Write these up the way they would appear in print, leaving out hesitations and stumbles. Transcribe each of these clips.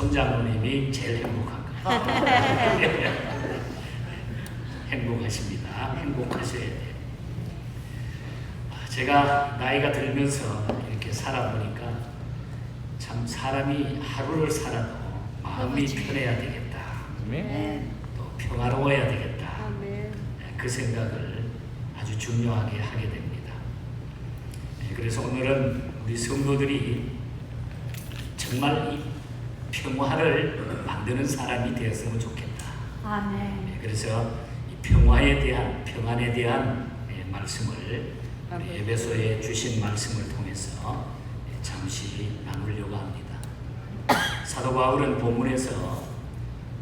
손장로님이 제일 행복한 거예요. 행복하십니다. 행복하셔야 돼요. 제가 나이가 들면서 이렇게 살아보니까 참 사람이 하루를 살아도 마음이 편해야 되겠다. 또 평화로워야 되겠다. 그 생각을 아주 중요하게 하게 됩니다. 그래서 오늘은 우리 성도들이 정말 이 평화를 만드는 사람이 되었으면 좋겠다. 그래서 이 평화에 대한, 평안에 대한 말씀을 우리 에베소에 주신 말씀을 통해서 잠시 나누려고 합니다. 사도 바울은 본문에서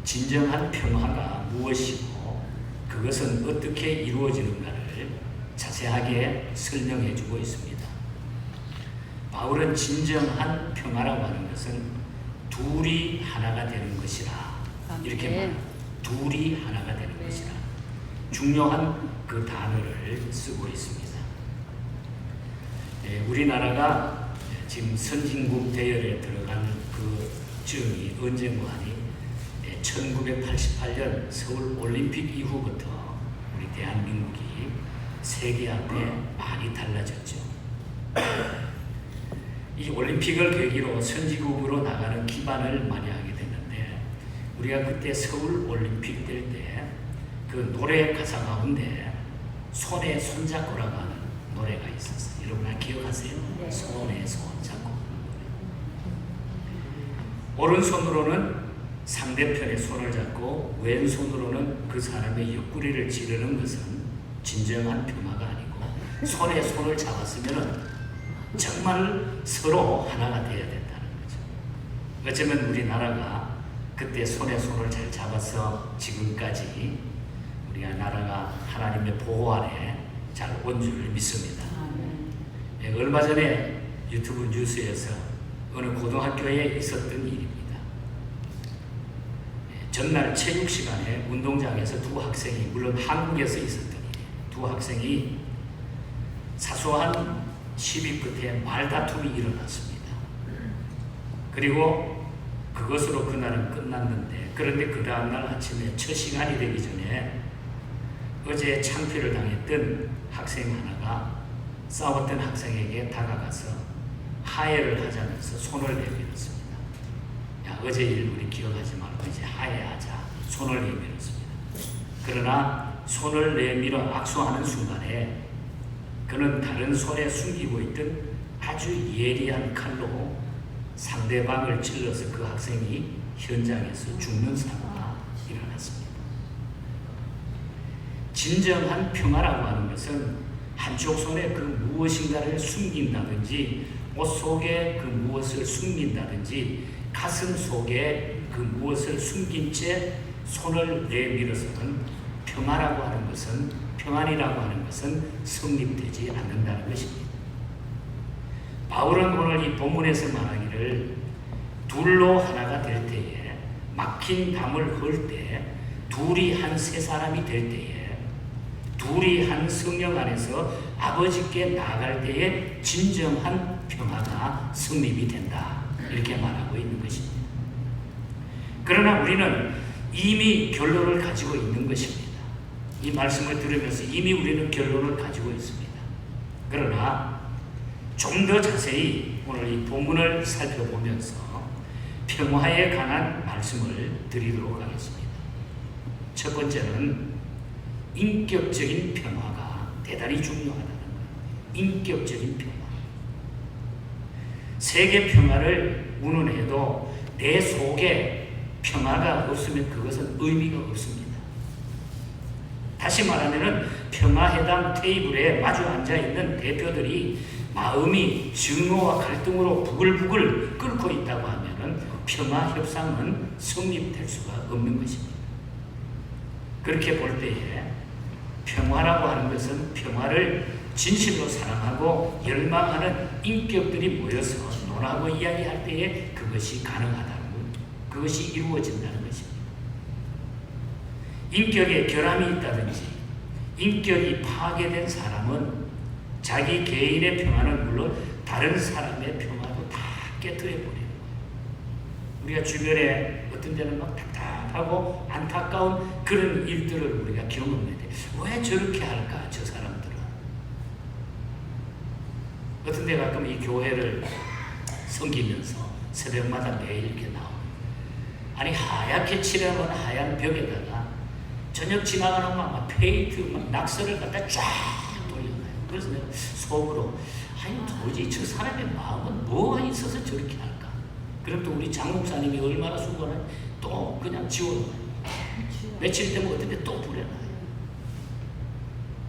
진정한 평화가 무엇이고 그것은 어떻게 이루어지는가를 자세하게 설명해 주고 있습니다. 바울은 진정한 평화라고 하는 것은 둘이 하나가 되는 것이라 이렇게 말합니다. 둘이 하나가 되는 것이라 중요한 그 단어를 쓰고 있습니다. 우리나라가 지금 선진국 대열에 들어간 그 쯤이 언젠가 하니 1988년 서울 올림픽 이후부터 우리 대한민국이 세계 앞에 많이 달라졌죠. 이 올림픽을 계기로 선진국으로 나가는 기반을 많이 하게 됐는데 우리가 그때 서울 올림픽 될 때 그 노래 가사 가운데 손에 손잡고라고 하는 노래가 있었어요. 여러분 기억하세요? 네. 손에 손잡고. 오른손으로는 상대편의 손을 잡고 왼손으로는 그 사람의 옆구리를 찌르는 것은 진정한 평화가 아니고 손에 손을 잡았으면 정말 서로 하나가 되어야 된다는 거죠. 어쩌면 우리나라가 그때 손에 손을 잘 잡아서 지금까지 우리가 나라가 하나님의 보호 아래 잘 온 줄 믿습니다. 얼마 전에 유튜브 뉴스에서 어느 고등학교에 있었던 일입니다. 전날 체육 시간에 운동장에서 두 학생이, 물론 한국에서 있었던 일이에요. 두 학생이 사소한 시비 끝에 말다툼이 일어났습니다. 그리고 그것으로 그날은 끝났는데, 그런데 그 다음날 아침에 첫 시간이 되기 전에 어제 창피를 당했던 학생 하나가 싸웠던 학생에게 다가가서 하해를 하자면서 손을 내밀었습니다. 야, 어제 일 우리 기억하지 말고 이제 하해하자. 손을 내밀었습니다. 그러나 손을 내밀어 악수하는 순간에 그는 다른 손에 숨기고 있던 아주 예리한 칼로 상대방을 찔러서 그 학생이 현장에서 죽는 사고가 일어났습니다. 진정한 평화라고 하는 것은 한쪽 손에 그 무엇인가를 숨긴다든지 옷 속에 그 무엇을 숨긴다든지 가슴 속에 그 무엇을 숨긴 채 손을 내밀어서는 평화라고 하는 것은, 평안이라고 하는 것은 성립되지 않는다는 것입니다. 바울은 오늘 이 본문에서 말하기를 둘로 하나가 될 때에, 막힌 담을 헐 때 둘이 한 세 사람이 될 때에, 둘이 한 성령 안에서 아버지께 나아갈 때에 진정한 평화가 성립이 된다. 이렇게 말하고 있는 것입니다. 그러나 우리는 이미 결론을 가지고 있는 것입니다. 이 말씀을 들으면서 이미 우리는 결론을 가지고 있습니다. 그러나 좀 더 자세히 오늘 이 본문을 살펴보면서 평화에 관한 말씀을 드리도록 하겠습니다. 첫 번째는 인격적인 평화가 대단히 중요하다는 거예요. 인격적인 평화. 세계 평화를 운운해도 내 속에 평화가 없으면 그것은 의미가 없습니다. 다시 말하면 평화회담 테이블에 마주 앉아있는 대표들이 마음이 증오와 갈등으로 부글부글 끓고 있다고 하면 평화협상은 성립될 수가 없는 것입니다. 그렇게 볼 때에 평화라고 하는 것은 평화를 진실로 사랑하고 열망하는 인격들이 모여서 논하고 이야기할 때에 그것이 가능하다는 것, 그것이 이루어진다는 것입니다. 인격에 결함이 있다든지 인격이 파괴된 사람은 자기 개인의 평화는 물론 다른 사람의 평화도 다 깨뜨려버려요. 우리가 주변에 어떤 데는 막 답답하고 안타까운 그런 일들을 우리가 경험했는데 왜 저렇게 할까 저 사람들은. 어떤 데 가끔 이 교회를 섬기면서 새벽마다 매일 이렇게 나오고 아니 하얗게 칠해놓은 하얀 벽에다가 저녁 지나가는 막 페인트 막 낙서를 갖다 쫙 돌려놔요. 그래서 내가 속으로 아니 도저히 저 사람의 마음은 뭐가 있어서 저렇게 할까. 그럼 또 우리 장 목사님이 얼마나 수고하나 또 그냥 지워놔요. 며칠 되면 어떤 데 또 뿌려놔요.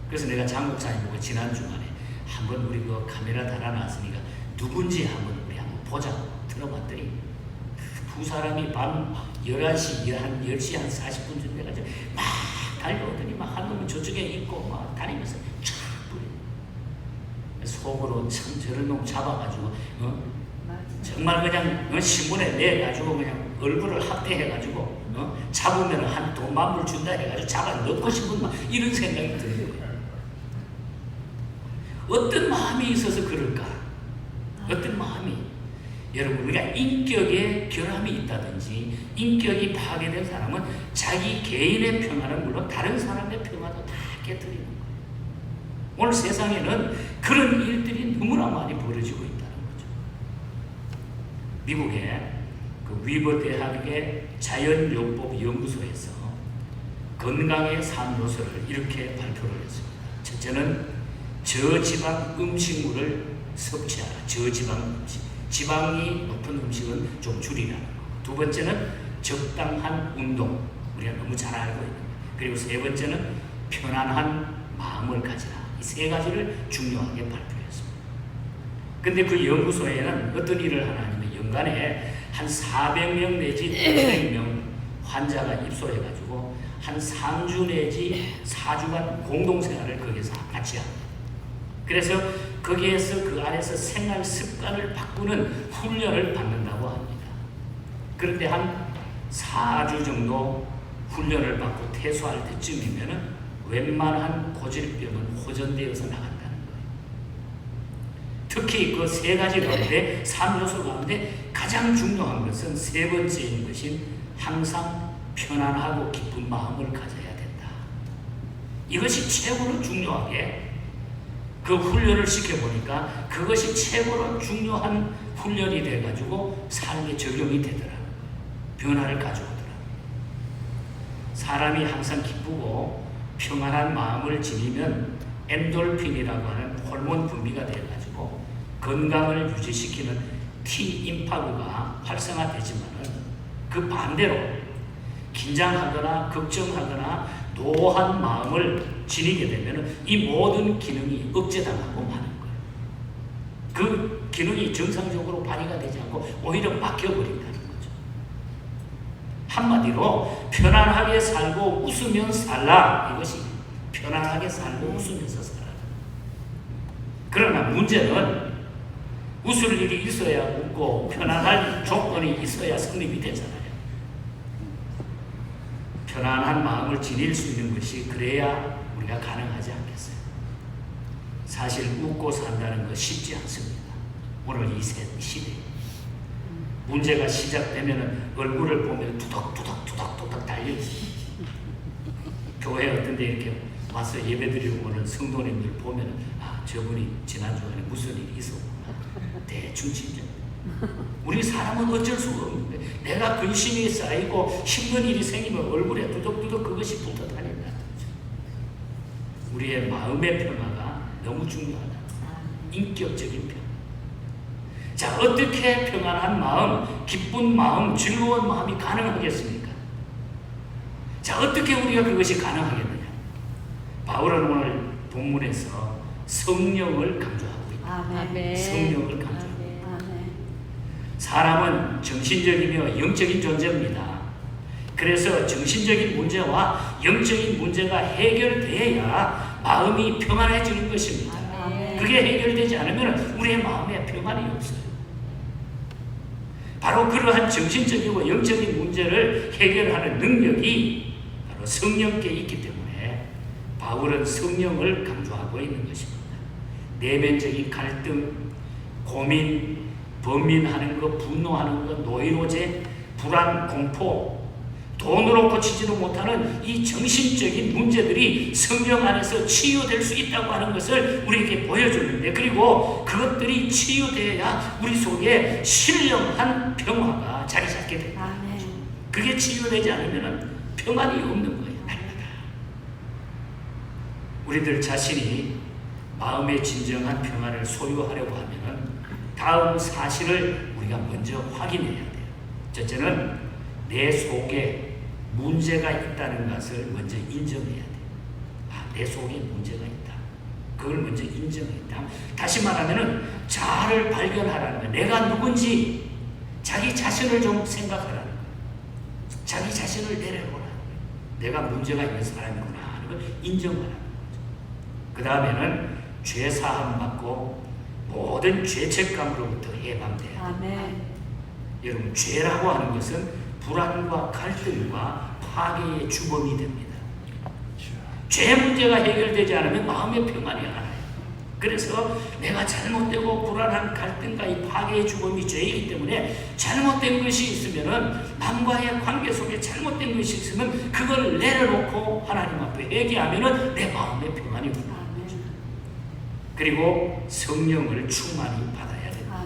그래서 내가 장 목사님 보고 지난 주말에 한번 우리 그 카메라 달아놨으니까 누군지 한번 우리 한번 보자고 들어봤더니 두 사람이 밤 11시, 한 10시 한 40분쯤 돼가지고 막 달려오더니 막 한 놈은 저쪽에 있고 막 다니면서 쫙 뿌려. 속으로 참 저런 놈 잡아가지고 정말 그냥 신문에 내가지고 그냥 얼굴을 학대해가지고 잡으면 한 돈 만불 준다 해가지고 잡아 넣고 싶은 막 이런 생각이 드는 거예요. 어떤 마음이 있어서 그럴까? 어떤 마음이? 여러분 우리가 인격에 결함이 있다든지 인격이 파괴된 사람은 자기 개인의 평화는 물론 다른 사람의 평화도 다 깨뜨리는 거예요. 오늘 세상에는 그런 일들이 너무나 많이 벌어지고 있다는 거죠. 미국의 그 위버 대학의 자연요법 연구소에서 건강의 3요소를 이렇게 발표를 했습니다. 첫째는 저지방 음식물을 섭취하라. 저지방 음식. 지방이 높은 음식은 좀 줄이라는 거. 두 번째는 적당한 운동. 우리가 너무 잘 알고 있는 거. 그리고 세 번째는 편안한 마음을 가지라. 이 세 가지를 중요하게 발표했습니다. 근데 그 연구소에는 어떤 일을 하나 하냐면 연간에 한 400명 내지 500명 환자가 입소해가지고 한 3주 내지 4주간 공동생활을 거기서 같이 합니다. 그래서 거기에서 그 안에서 생활 습관을 바꾸는 훈련을 받는다고 합니다. 그런데 한 4주 정도 훈련을 받고 퇴소할 때쯤이면 웬만한 고질병은 호전되어서 나간다는 거예요. 특히 그 세 가지 가운데 3요소 가운데 가장 중요한 것은 세 번째인 것인 항상 편안하고 기쁜 마음을 가져야 된다. 이것이 최고로 중요하게 그 훈련을 시켜보니까 그것이 최고로 중요한 훈련이 돼가지고 삶에 적용이 되더라고요. 변화를 가져오더라고요. 사람이 항상 기쁘고 평안한 마음을 지니면 엔돌핀이라고 하는 호르몬 분비가 돼가지고 건강을 유지시키는 T임파구가 활성화되지만은 그 반대로 긴장하거나 걱정하거나 노한 마음을 지니게 되면 이 모든 기능이 억제당하고 마는 거예요. 그 기능이 정상적으로 발휘가 되지 않고 오히려 막혀버린다는 거죠. 한마디로 편안하게 살고 웃으면 살라. 이것이 편안하게 살고 웃으면서 살아. 그러나 문제는 웃을 일이 있어야 웃고 편안할 조건이 있어야 성립이 되잖아요. 편안한 마음을 지닐 수 있는 것이 그래야 우리가 가능하지 않겠어요. 사실 웃고 산다는 거 쉽지 않습니다. 오늘 이 시대에 문제가 시작되면 얼굴을 보면 투덕투덕 달려있어요. 교회 어떤 데 이렇게 와서 예배드리고 오는 성도님들 보면 아 저분이 지난주에 무슨 일이 있었구나. 대충 진짜 우리 사람은 어쩔 수가 없는데 내가 근심이 쌓이고 힘든 일이 생기면 얼굴에 두덕두덕 그것이 붙어 다닌다는 거죠. 우리의 마음의 평화가 너무 중요하다. 인격적인 평화. 자, 어떻게 평안한 마음, 기쁜 마음, 즐거운 마음이 가능하겠습니까? 자, 어떻게 우리가 그것이 가능하겠느냐? 바울은 오늘 본문에서 성령을 강조하고 있다. 성령을 강조합니다. 사람은 정신적이며 영적인 존재입니다. 그래서 정신적인 문제와 영적인 문제가 해결돼야 마음이 평안해지는 것입니다. 그게 해결되지 않으면 우리의 마음에 평안이 없어요. 바로 그러한 정신적이고 영적인 문제를 해결하는 능력이 바로 성령께 있기 때문에 바울은 성령을 강조하고 있는 것입니다. 내면적인 갈등, 고민, 범민하는 것, 분노하는 것, 노이로제, 불안, 공포, 돈으로 고치지도 못하는 이 정신적인 문제들이 성경 안에서 치유될 수 있다고 하는 것을 우리에게 보여주는데, 그리고 그것들이 치유되어야 우리 속에 신령한 평화가 자리 잡게 됩니다. 아멘. 그게 치유되지 않으면 평안이 없는 거예요. 날마다. 우리들 자신이 마음의 진정한 평안을 소유하려고 하면 다음 사실을 우리가 먼저 확인해야 돼요. 첫째는 내 속에 문제가 있다는 것을 먼저 인정해야 돼요. 내 속에 문제가 있다. 그걸 먼저 인정했다. 다시 말하면 자아를 발견하라는 거예요. 내가 누군지 자기 자신을 좀 생각하라는 거예요. 자기 자신을 내려보라. 내가 문제가 있는 사람이구나 하는 걸 인정하라는 거죠. 그 다음에는 죄 사함 받고 모든 죄책감으로부터 해방돼야 합니다. 아멘. 여러분, 죄라고 하는 것은 불안과 갈등과 파괴의 주범이 됩니다. 죄 문제가 해결되지 않으면 마음의 평안이 안 와요. 그래서 내가 잘못되고 불안한 갈등과 이 파괴의 주범이 죄이기 때문에 잘못된 것이 있으면은 남과의 관계 속에 잘못된 것이 있으면 그걸 내려놓고 하나님 앞에 회개하면은 내 마음의 평안이 옵니다. 그리고 성령을 충만히 받아야 됩니다.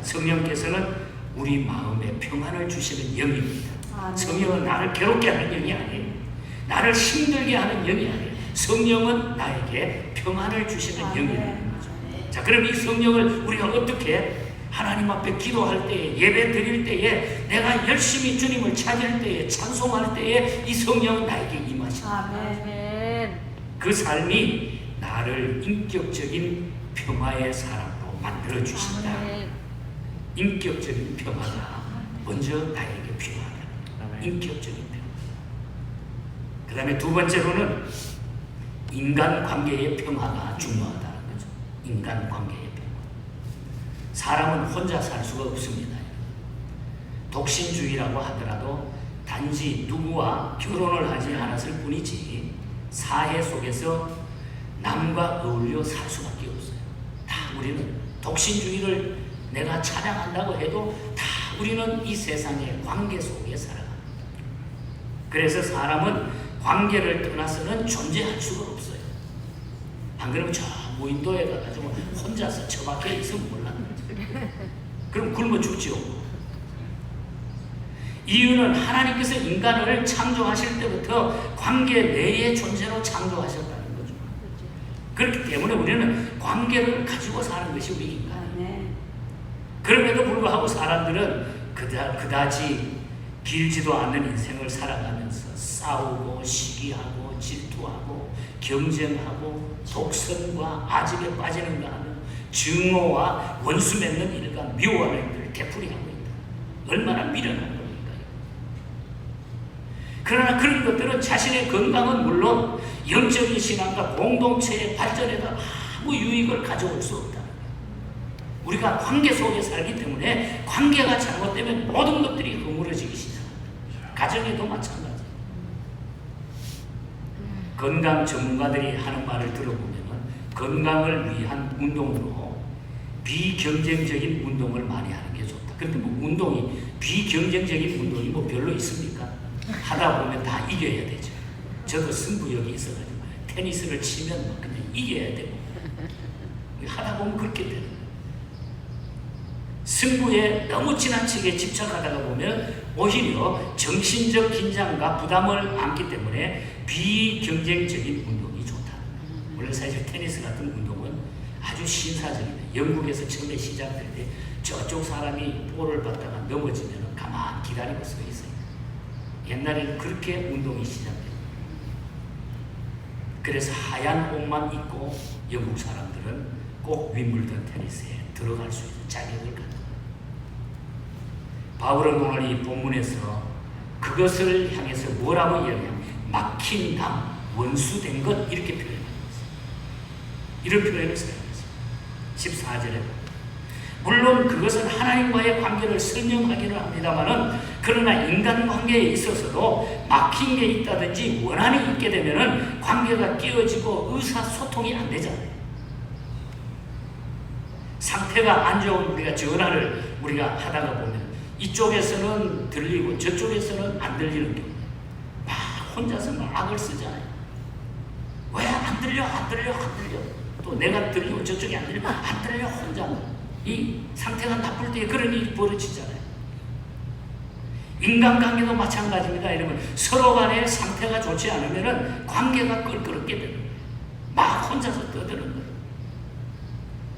성령께서는 우리 마음에 평안을 주시는 영입니다. 성령은 나를 괴롭게 하는 영이 아니에요. 나를 힘들게 하는 영이 아니에요. 성령은 나에게 평안을 주시는 영이라는 거죠. 자, 그럼 이 성령을 우리가 어떻게 하나님 앞에 기도할 때에, 예배 드릴 때에, 내가 열심히 주님을 찾을 때에, 찬송할 때에 이 성령은 나에게 임하십니다. 그 삶이 나를 인격적인 평화의 사람으로 만들어 주신다. 인격적인 평화가 먼저 나에게 필요하다. 인격적인 평화. 그 다음에 두 번째로는 인간관계의 평화가 중요하다는 거죠. 인간관계의 평화. 사람은 혼자 살 수가 없습니다. 독신주의라고 하더라도 단지 누구와 결혼을 하지 않았을 뿐이지 사회 속에서 남과 어울려 살 수밖에 없어요. 다 우리는 독신주의를 내가 찬양한다고 해도 다 우리는 이 세상의 관계 속에 살아갑니다. 그래서 사람은 관계를 떠나서는 존재할 수가 없어요. 안 그러면 저 무인도에 가가지고 혼자서 처박혀 있으면 몰랐는데 그럼 굶어 죽지요. 이유는 하나님께서 인간을 창조하실 때부터 관계 내의 존재로 창조하셨다는 거죠. 그렇기 때문에 우리는 관계를 가지고 사는 것이 우리 인간. 그럼에도 불구하고 사람들은 그다지 길지도 않은 인생을 살아가면서 싸우고 시기하고 질투하고 경쟁하고 독선과 아집에 빠지는가 하는 증오와 원수 맺는 일과 미워하는 일들을 되풀이하고 있다. 얼마나 미련한 겁니까? 그러나 그런 것들은 자신의 건강은 물론 영적인 신앙과 공동체의 발전에도 아무 유익을 가져올 수 없다. 우리가 관계 속에 살기 때문에 관계가 잘못되면 모든 것들이 허물어지기 시작합니다. 가정에도 마찬가지. 건강 전문가들이 하는 말을 들어보면 건강을 위한 운동으로 비경쟁적인 운동을 많이 하는 게 좋다. 그런데 뭐 운동이 비경쟁적인 운동이 뭐 별로 있습니까? 하다 보면 다 이겨야 되죠. 저도 승부욕이 있어가지고 테니스를 치면 뭐 그냥 이겨야 되고 하다 보면 그렇게 되는 거예요. 승부에 너무 지나치게 집착하다가 보면 오히려 정신적 긴장과 부담을 안기 때문에 비경쟁적인 운동이 좋다. 원래 사실 테니스 같은 운동은 아주 신사적입니다. 영국에서 처음에 시작될 때 저쪽 사람이 볼을 받다가 넘어지면 가만히 기다리고 서 있어요. 옛날에는 그렇게 운동이 시작돼요. 그래서 하얀 옷만 입고 영국 사람들은 꼭 윈블던 테니스에 들어갈 수 있는 자격을 갖는 바울은 오늘 이 본문에서 그것을 향해서 뭐라고 이야기하냐면 막힌 담, 원수된 것 이렇게 표현합니다. 이런 표현을 사용했습니다. 14절에 물론 그것은 하나님과의 관계를 설명하기는 합니다만은 그러나 인간관계에 있어서도 막힌 게 있다든지 원한이 있게 되면은 관계가 끼어지고 의사소통이 안 되잖아요. 상태가 안 좋은 우리가 전화를 우리가 하다가 보면 이쪽에서는 들리고 저쪽에서는 안 들리는 경우 막 혼자서 막 악을 쓰잖아요. 왜 안 들려 안 들려 안 들려, 또 내가 들리고 저쪽이 안 들려 안 들려, 혼자 이 상태가 나쁠 때 그런 일이 벌어지잖아요. 인간관계도 마찬가지입니다. 이러면 서로 간의 상태가 좋지 않으면 관계가 껄끄럽게 되는 거예요. 막 혼자서 떠드는 거예요.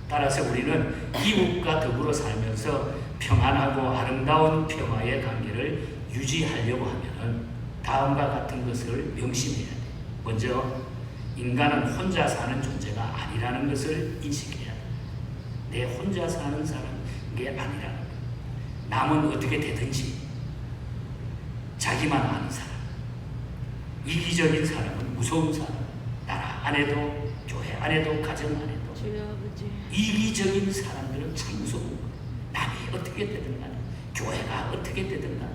따라서 우리는 이웃과 더불어 살면서 평안하고 아름다운 평화의 관계를 유지하려고 하면 다음과 같은 것을 명심해야 돼요. 먼저 인간은 혼자 사는 존재가 아니라는 것을 인식해야 돼요. 내 혼자 사는 사람인 게 아니라는 거예요. 남은 어떻게 되든지 자기만 아는 사람, 이기적인 사람은 무서운 사람, 나라 안에도 교회 안에도 가정 안에도 이기적인 사람들은 참 무서운 거예요. 남이 어떻게 되든 간에, 교회가 어떻게 되든 간에,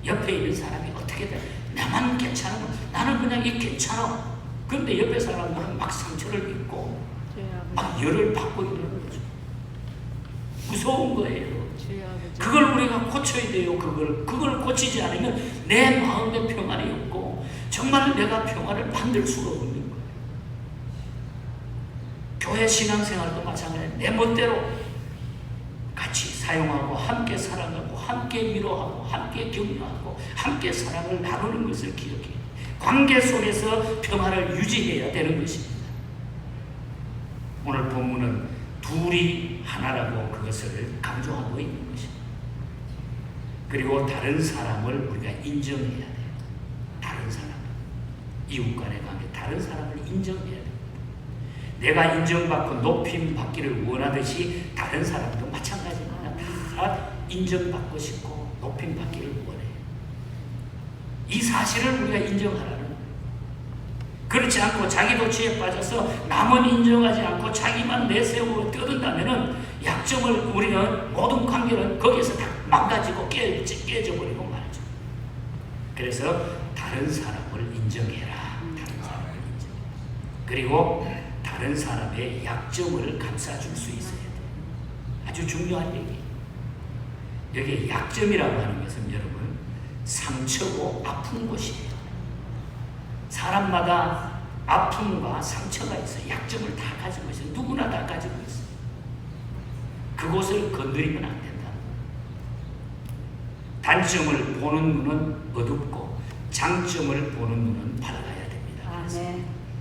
옆에 있는 사람이 어떻게 되든 나만 괜찮으면 나는 그냥 이 괜찮아. 그런데 옆에 사람들은 막 상처를 입고 막 열을 받고 이러는 거죠. 무서운 거예요. 그걸 우리가 고쳐야 돼요. 그걸 고치지 않으면 내 마음에 평안이 없고 정말 내가 평안을 만들 수가 없는 거예요. 교회 신앙생활도 마찬가지예요. 내 멋대로 같이 사용하고 함께 사랑하고 함께 위로하고 함께 격려하고 함께 사랑을 나누는 것을 기억해요. 관계 속에서 평화를 유지해야 되는 것입니다. 오늘 본문은 둘이 하나라고 그것을 강조하고 있는 것입니다. 그리고 다른 사람을 우리가 인정해야 돼요. 다른 사람, 이웃 간의 관계, 다른 사람을 인정해야 돼요. 내가 인정받고 높임 받기를 원하듯이 다른 사람도 마찬가지입니다. 다 인정받고 싶고 높임 받기를 원해요. 이 사실을 우리가 인정하라는 거예요. 그렇지 않고 자기 도취에 빠져서 남은 인정하지 않고 자기만 내세우고 떠든다면 약점을 우리는 모든 관계는 거기에서 다 망가지고 깨져버리고 말죠. 그래서 다른 사람을 인정해라. 다른 사람을 인정해라. 그리고 다른 사람의 약점을 감싸줄 수 있어야 돼요. 아주 중요한 얘기예요. 여기 약점이라고 하는 것은 여러분 상처고 아픈 곳이에요. 사람마다 아픔과 상처가 있어요. 약점을 다 가지고 있어요. 누구나 다 가지고 있어요. 그곳을 건드리면 안 된다. 단점을 보는 눈은 어둡고 장점을 보는 눈은 밝아야 됩니다. 그래서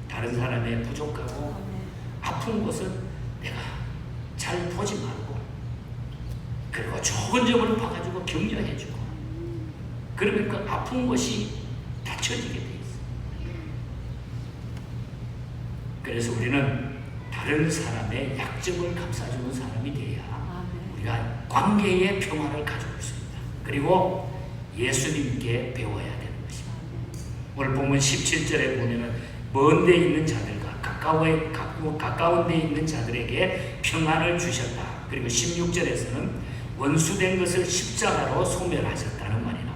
다른 사람의 부족하고 아픈 곳은 내가 잘 보지 말고 그리고 좋은 점을 봐가지고 격려해주고 그러면 그 아픈 곳이 닫혀지게 돼 있어요. 그래서 우리는 다른 사람의 약점을 감싸주는 사람이 돼야 우리가 관계의 평화를 가져올 수 있다. 그리고 예수님께 배워야 되는 것입니다. 오늘 보면 17절에 보면은 먼 데 있는 자들과 가까운 데 있는 자들에게 평안을 주셨다. 그리고 16절에서는 원수된 것을 십자가로 소멸하셨다는 말이 나옵니다.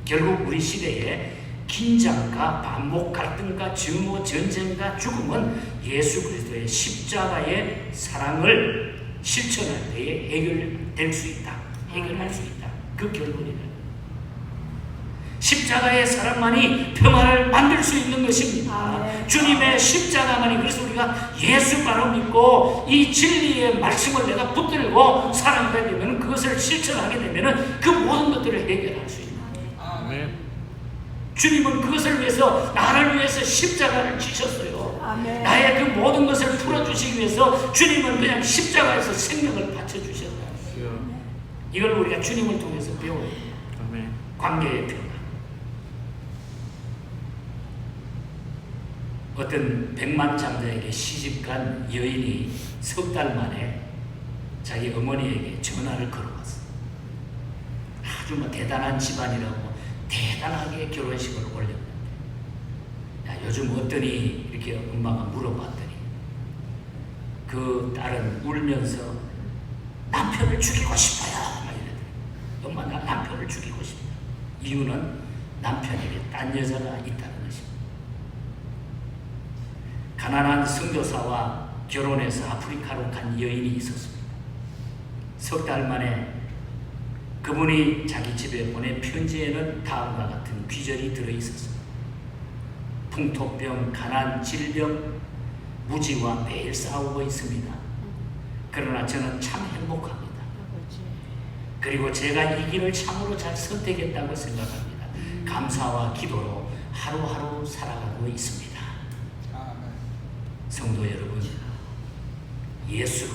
결국 우리 시대에 긴장과 반복 갈등과 증오, 전쟁과 죽음은 예수 그리스도의 십자가의 사랑을 실천할 때에 해결될 수 있다. 해결할 수 있다. 그 결론이다. 십자가의 사랑만이 평화를 만들 수 있는 것입니다. 주님의 십자가만이. 그래서 우리가 예수 바로 믿고 이 진리의 말씀을 내가 붙들고 살아가게 되면 그것을 실천하게 되면 그 모든 것들을 해결할 수 있는 거예요. 주님은 그것을 위해서 나를 위해서 십자가를 지셨어요. 나의 그 모든 것을 풀어주시기 위해서 주님은 그냥 십자가에서 생명을 바쳐주셨어요. 이걸 우리가 주님을 통해서 배워요. 관계의 평화. 어떤 백만장자에게 시집간 여인이 석 달 만에 자기 어머니에게 전화를 걸어왔어요. 아주 대단한 집안이라고 대단하게 결혼식을 올렸는데 요즘 어떠니? 이렇게 엄마가 물어봤더니 그 딸은 울면서 남편을 죽이고 싶어요. 막 이러더니 엄마 나 남편을 죽이고 싶다. 이유는 남편에게 딴 여자가 있다는 것입니다. 가난한 선교사와 결혼해서 아프리카로 간 여인이 있었습니다. 석 달 만에 그분이 자기 집에 보낸 편지에는 다음과 같은 귀절이 들어있었습니다. 풍토병, 가난, 질병, 무지와 매일 싸우고 있습니다. 그러나 저는 참 행복합니다. 그리고 제가 이 길을 참으로 잘 선택했다고 생각합니다. 감사와 기도로 하루하루 살아가고 있습니다. 성도 여러분, 예수,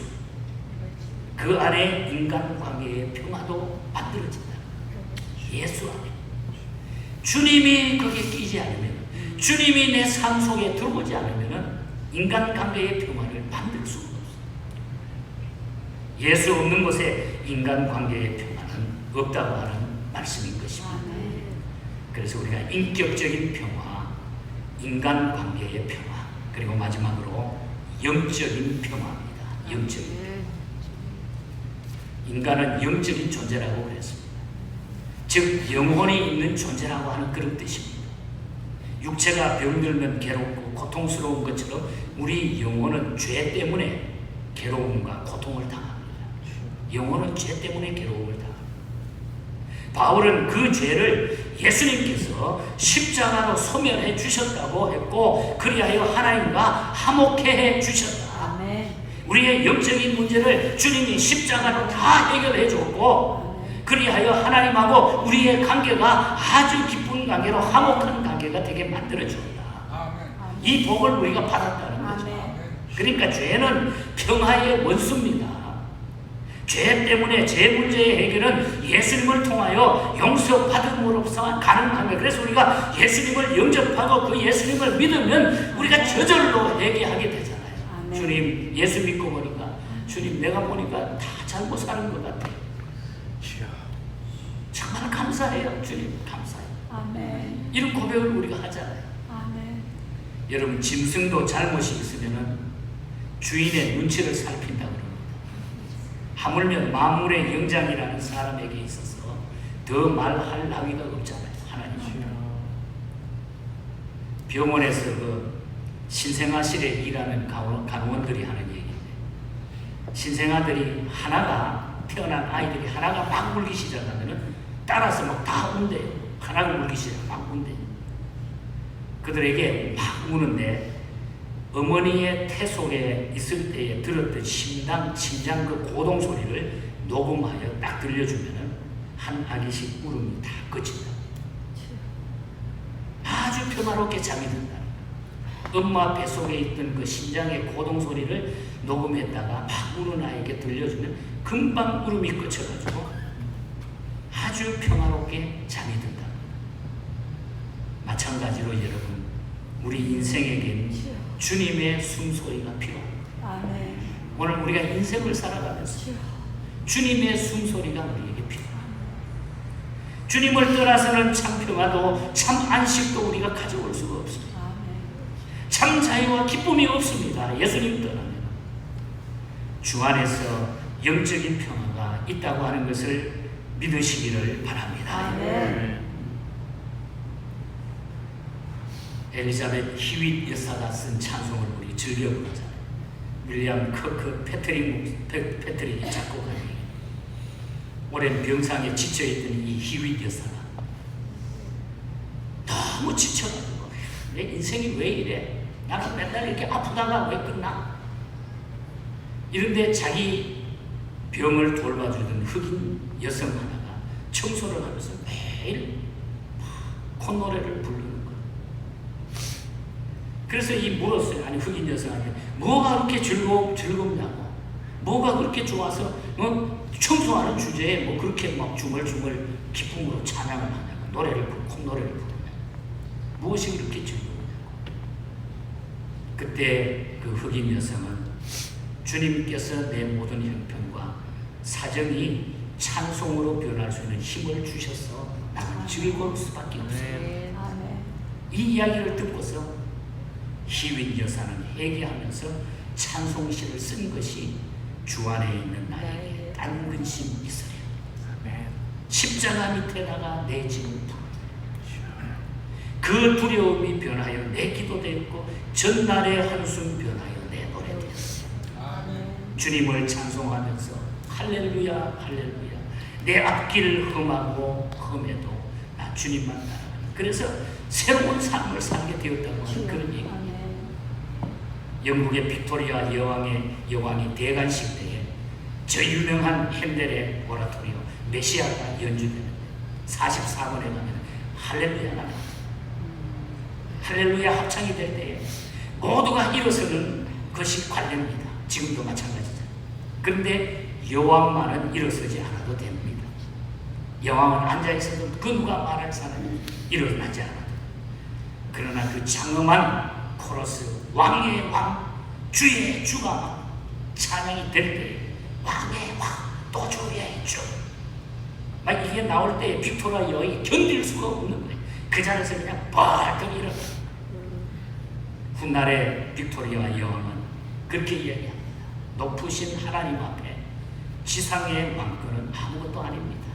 그 안에 인간관계의 평화도 만들어진다. 예수 안에. 주님이 거기에 끼지 않으면, 주님이 내 삶 속에 들어오지 않으면 인간관계의 평화를 만들 수가 없어요. 예수 없는 곳에 인간관계의 평화는 없다고 하는 말씀인 것입니다. 그래서 우리가 인격적인 평화, 인간관계의 평화, 그리고 마지막으로 영적인 평화입니다. 영적인 평화. 인간은 영적인 존재라고 그랬습니다. 즉 영혼이 있는 존재라고 하는 그런 뜻입니다. 육체가 병들면 괴롭고 고통스러운 것처럼 우리 영혼은 죄 때문에 괴로움과 고통을 당합니다. 영혼은 죄 때문에 괴로움을 당합니다. 바울은 그 죄를 예수님께서 십자가로 소멸해 주셨다고 했고 그리하여 하나님과 화목해 해 주셨다. 우리의 영적인 문제를 주님이 십자가로 다 해결해 줬고 그리하여 하나님하고 우리의 관계가 아주 기쁜 관계로 화목한 관계가 되게 만들어 주었다. 이 복을 우리가 받았다는 거죠. 그러니까 죄는 평화의 원수입니다. 죄 때문에 죄 문제의 해결은 예수님을 통하여 용서받음으로써 가능합니다. 그래서 우리가 예수님을 영접하고 그 예수님을 믿으면 우리가 저절로 회개하게 되잖아요. 주님, 예수 믿고 보니까 주님 내가 보니까 다 잘못 사는 것 같아요. 정말 감사해요. 주님 감사해요. 아멘. 이런 고백을 우리가 하잖아요. 아멘. 여러분 짐승도 잘못이 있으면 주인의 눈치를 살핀다고 합니다. 하물며 만물의 영장이라는 사람에게 있어서 더 말할 나위가 없잖아요. 하나님. 병원에서 그 신생아실에 일하는 간호원들이 하는 얘기인데 신생아들이 하나가 태어난 아이들이 하나가 막 울기 시작하면 따라서 막 다 운대요. 하나가 울기 시작하면 막 운대요. 그들에게 막 우는데 어머니의 태 속에 있을 때에 들었던 심장 그 고동 소리를 녹음하여 딱 들려주면 한 아기씩 울음이 다 그친다. 아주 평화롭게 잠이 든다. 엄마 뱃속에 있던 그 심장의 고동 소리를 녹음했다가 막 우는 아이에게 들려주면 금방 울음이 그쳐가지고 아주 평화롭게 잠이 든다. 마찬가지로 여러분 우리 인생에겐 주님의 숨소리가 필요합니다. 오늘 우리가 인생을 살아가면서 주님의 숨소리가 우리에게 필요합니다. 주님을 떠나서는 참 평화도 참 안식도 우리가 가져올 수가 없습니다. 참 자유와 기쁨이 없습니다. 예수님 떠나면. 주 안에서 영적인 평화가 있다고 하는 것을 믿으시기를 바랍니다. 엘리자벳 히윗 여사가 쓴 찬송을 우리 즐겨 부르잖아요. 윌리엄 커크 패트릭이 작곡한 얘기. 오랜 병상에 지쳐있던 이 히윗 여사가 너무 지쳐가지고 내 인생이 왜 이래? 나는 맨날 이렇게 아프다가 왜 끝나? 이런데 자기 병을 돌봐주던 흑인 여성 하나가 청소를 하면서 매일 콧노래를 부르는 거예요. 그래서 물었어요. 아니 흑인 여성한테 뭐가 그렇게 즐겁냐고, 뭐가 그렇게 좋아서 청소하는 주제에 뭐 그렇게 막 중얼중얼 기쁨으로 찬양을 하냐고, 노래를 콧노래를 부르냐고, 무엇이 그렇게 즐거우냐고. 그때 그 흑인 여성은 주님께서 내 모든 형편과 사정이 찬송으로 변할 수 있는 힘을 주셔서 나는 즐거울 수밖에 없어요. 이 이야기를 듣고서 히윗 여사는 회개하면서 찬송시를 쓴 것이 주 안에 있는 나에게 딴 근심 있으려 십자가 밑에다가 내 짐을 그 두려움이 변하여 내 기도 되었고 전날의 한숨 변하여 내 노래 되었어요. 주님을 찬송하면서 할렐루야 할렐루야 내 앞길 험하고 험해도 나 주님만 따라가는, 그래서 새로운 삶을 살게 되었다고 하는 그런 얘기입니다. 영국의 빅토리아 여왕이 대관식 때에 저 유명한 핸델의 오라토리오 메시아가 연주되는데 44번에 가면 할렐루야가 나옵니다. 할렐루야 합창이 될 때에 모두가 일어서는 것이 관례입니다. 지금도 마찬가지죠. 그런데 여왕만은 일어서지 않아도 됩니다. 여왕은 앉아있어도 그 누가 말할 사람이 일어나지 않아도. 그러나 그 장엄한 코러스, 왕의 왕, 주의 주가 찬양이 될 때에 왕의 왕, 또 주의 주, 막 이게 나올 때 빅토리아 여왕이 견딜 수가 없는 거예요. 그 자리에서 그냥 벌떡 일어나. 훗날의 빅토리아 여왕은 그렇게 이야기합니다. 높으신 하나님 앞에 지상의 왕권은 아무것도 아닙니다.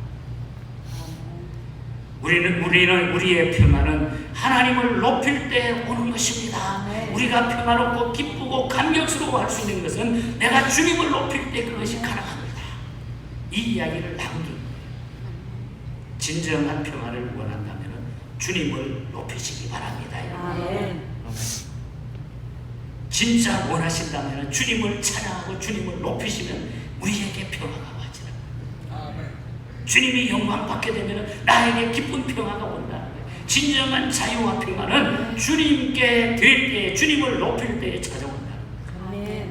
우리의 평안은 하나님을 높일 때 오는 것입니다. 우리가 평안롭고 기쁘고 감격스러워할 수 있는 것은 내가 주님을 높일 때 그것이 가능합니다. 이 이야기를 남긴 거예요. 진정한 평안을 원한다면 주님을 높이시기 바랍니다. 진짜 원하신다면 주님을 찬양하고 주님을 높이시면 우리에게 평화가 와지라. 주님이 영광 받게 되면 나에게 기쁜 평화가 온다는 거예요. 진정한 자유와 평화는 주님께 드릴 때, 주님을 높일 때에 찾아온다는 거예요.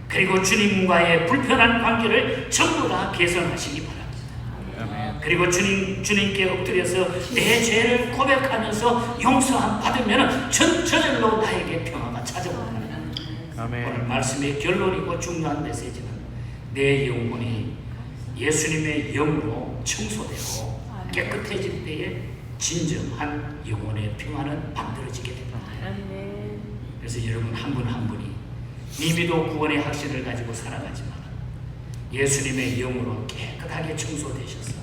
그리고 주님과의 불편한 관계를 전부 다 개선하시기 바랍니다. 그리고 주님께 엎드려서 내 죄를 고백하면서 용서함 받으면 저절로 나에게 평화가 찾아온다는 거예요. 오늘 말씀의 결론이고 중요한 메시지는 내 영혼이 예수님의 영으로 청소되고 깨끗해질 때에 진정한 영혼의 평안은 만들어지게 됩니다. 그래서 여러분 한 분 한 분이 이미도 구원의 확신을 가지고 살아가지만 예수님의 영으로 깨끗하게 청소되셔서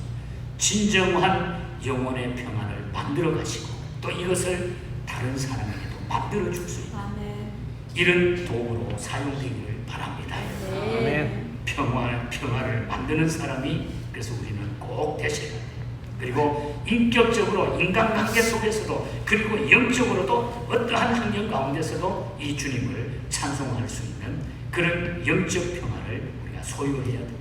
진정한 영혼의 평안을 만들어 가시고 또 이것을 다른 사람에게도 만들어 줄 수 있는 이런 도구로 사용되기를 바랍니다. 평화를 만드는 사람이 그래서 우리는 꼭 되셔야 돼요. 그리고 인격적으로 인간관계 속에서도 그리고 영적으로도 어떠한 환경 가운데서도 이 주님을 찬송할 수 있는 그런 영적 평화를 우리가 소유해야 됩니다.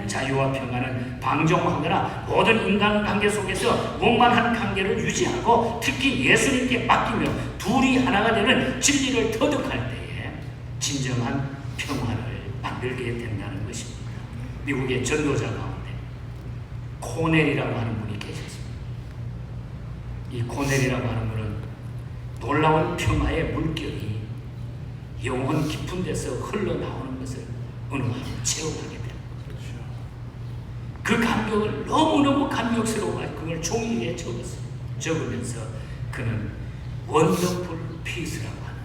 자유와 평화는 방종하거나 모든 인간관계 속에서 원만한 관계를 유지하고 특히 예수님께 맡기며 둘이 하나가 되는 진리를 터득할 때에 진정한 평화를 만들게 된다는 것입니다. 미국의 전도자 가운데 코넬이라고 하는 분이 계셨습니다. 이 코넬이라고 하는 분은 놀라운 평화의 물결이 영혼 깊은 데서 흘러나오는 것을 어느 날 체험하게 됩니다. 그 감격을 너무너무 감격스러워하여 그걸 종이 위에 적으면서 그는 원더풀 피스라고 하는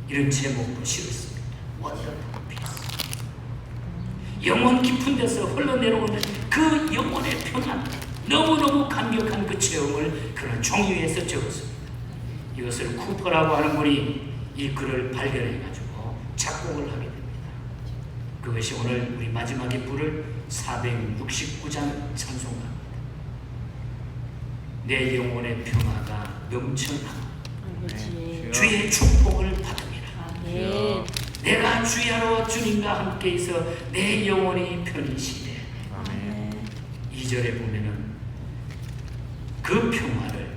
이런 제목으로 시를 씁니다. 원더풀 피스. 영혼 깊은 데서 흘러내려오는 그 영혼의 평안, 너무너무 감격한 그 체험을 그는 종이 위에서 적었습니다. 이것을 쿠퍼라고 하는 분이 이 글을 발견해가지고 작곡을 하게 됩니다. 그것이 오늘 우리 마지막에 부를 469장 찬송가입니다. 내 영혼의 평화가 넘쳐나고 주의 축복을 받으리라. 내가 주야로 주님과 함께 있어 내 영혼이 편히시되. 2절에 보면은 그 평안을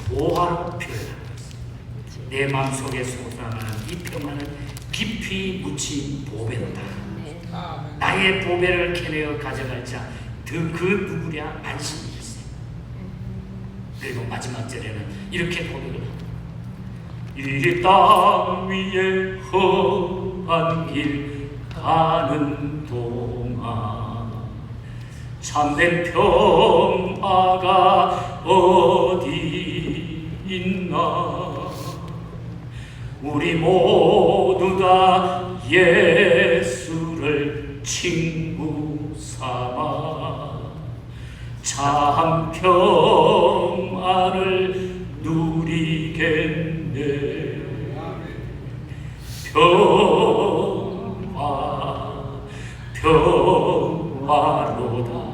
보화로 표현하고 있습니다. 내 마음속에 솟아나는 이 평안은 깊이 묻힌 보배로다. 나의 보배를 캐내어 가져갈 자 그 누구랴 안심이 있어요. 그리고 마지막 절에는 이렇게 고백을 합니다. 이 땅 위에 험한 길 가는 동안 참된 평화가 어디 있나. 우리 모두 다 예수를 친구 삼아 참 평안을 누리겠네. 평화로다.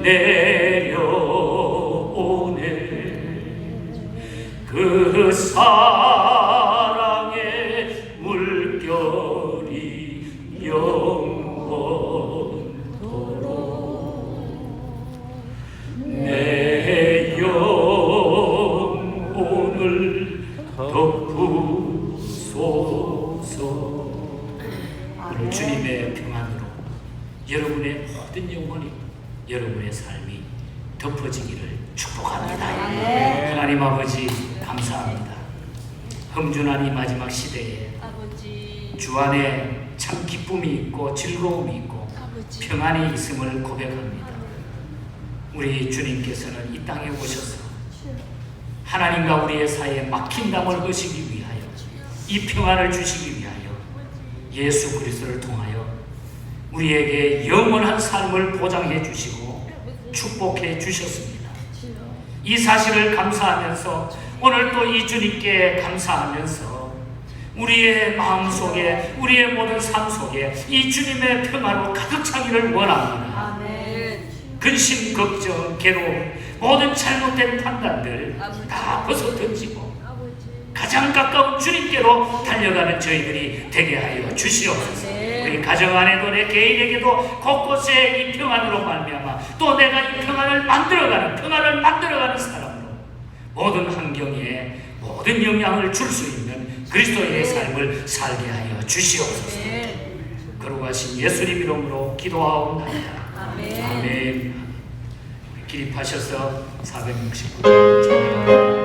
내려오네. 그 사랑의 물결이 영원토록 내 영혼을 덮으소서. 오늘 주님의 평안으로 여러분의 모든 영혼이, 여러분의 삶이 덮어지기를 축복합니다. 하나님 아버지 감사합니다. 험준한 이 마지막 시대에 주 안에 참 기쁨이 있고 즐거움이 있고 평안이 있음을 고백합니다. 우리 주님께서는 이 땅에 오셔서 하나님과 우리의 사이에 막힌 담을 허시기 위하여, 이 평안을 주시기 위하여 예수 그리스도를 통하여 우리에게 영원한 삶을 보장해 주시고 축복해 주셨습니다. 이 사실을 감사하면서 오늘 또 이 주님께 감사하면서 우리의 마음속에, 우리의 모든 삶 속에 이 주님의 평화로 가득 차기를 원합니다. 근심, 걱정, 괴로움, 모든 잘못된 판단들 다 벗어 던지고 가장 가까운 주님께로 달려가는 저희들이 되게 하여 주시옵소서. 우리 가정 안에도 내 개인에게도 곳곳에 이 평안으로 말미암아 또 내가 이 평안을 만들어가는 사람으로 모든 환경에 모든 영향을 줄 수 있는 그리스도의 삶을 살게 하여 주시옵소서. 거룩하신 예수님 이름으로 기도하옵나이다. 아멘. 기립하셔서 469장